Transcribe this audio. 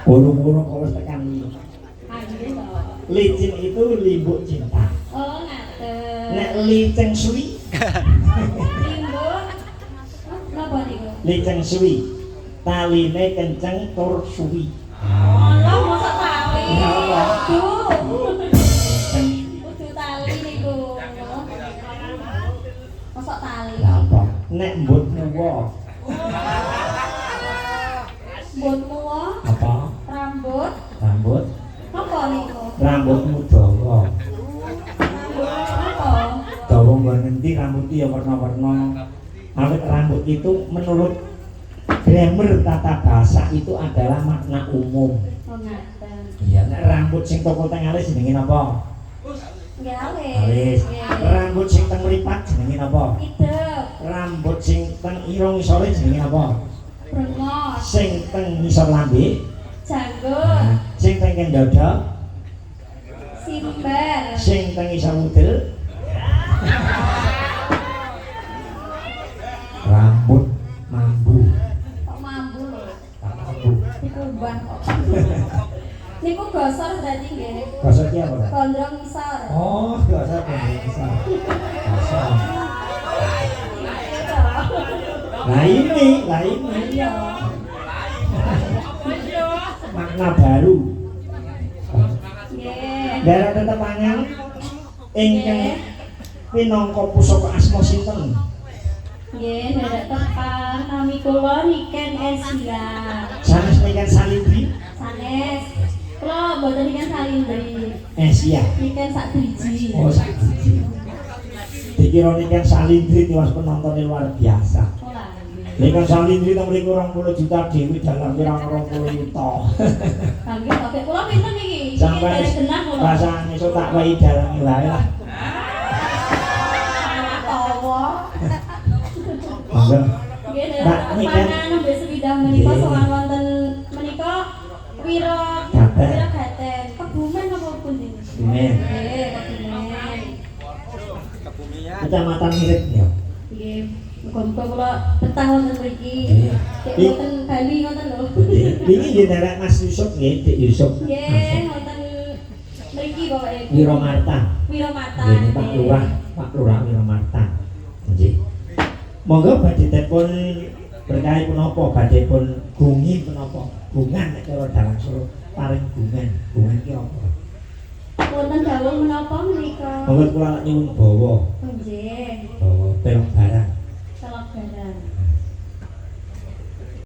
Burung-burung kalau tekan licin itu limbuk cinta. Oh, ngaten. Nek liceng suwi. Limbuk. Napa niku? Liceng suwi. Taline kenceng tur suwi. Allah, mosok tali. Ya Allah. Kudu tali niku. Mosok tali. Apa? Nek mbut muwa. Mbut muwa. Apa? Rambut. Rambut. Apa niku? Rambutmu dawa. Apa? Dawa nggon ngendi rambut ya warna-warna. Awet rambut itu menurut grammar tata bahasa itu adalah makna umum. Oh, ngaten. Iya, nek rambut sing toko teng alis jenenge napa? Nggih alis. Alis. Nggih. Rambut sing teng mripat jenenge napa? Idep. Rambut sing teng ira ngisore jenenge napa? Brengos. Sing teng ngisor lambe, Janggut. sing teng dada, Simbar. sing teng ngisor udel. Rambut mambu. Kok mambu lho. Mambu. Dikubah kok. Niku gosor berarti nggih. Gosok ki apa? Gondrong ngisor. Oh, gosok bisa. Gosok. Nah ini. Iya. Makna baru. Nggih. Daerah tetepangan ingkang pinangka pusaka asma sinten? Nggih, derek tepan nami kula Niken Asia. Sanes niken Salindri? Sanes. Kula mboten Niken Salindri. Asia. Niken sak driji. Oh, sak driji. Dikira niken Salindri tiwas penontonnya luar biasa. Ora. Niken Salindri teng mriku 20 juta dhewe dalam pirang 20 yuta. Kangge oke kula pinten iki? Sampai Derek genah kula. rasane iso tak wae dalang wae lah. Tawa. Monggo. Nggih, Mbak, derek Niken. tepanan nembe sepidah menika Nggih. sowan wonten menika Wira Gaten. Wira Gaten. Kebumen apa pundi? Kebumen. Nggih, Kebumen. Kecamatan Mirip ya. Nggih, muga-muga kula betah wonten mriki. Nggih. Cek wonten Bali ngoten lho. Ini nggih derek Mas Yusuf nggih, Dik Yusuf. Nggih, wonten mriki pokoke. Wiramarta. Wiramarta. Nggih, Pak Lurah, Pak Lurah Wiramarta. Nggih. Monggo badhe dipun berkahi punapa, badhe pun gungi punapa? Bungan nek cara dalang Solo paring bungan. Bungan ki apa? Wonten dawuh menapa menika? Monggo kula nyuwun bawa. Nggih, Bawa pelok barang. telok barang.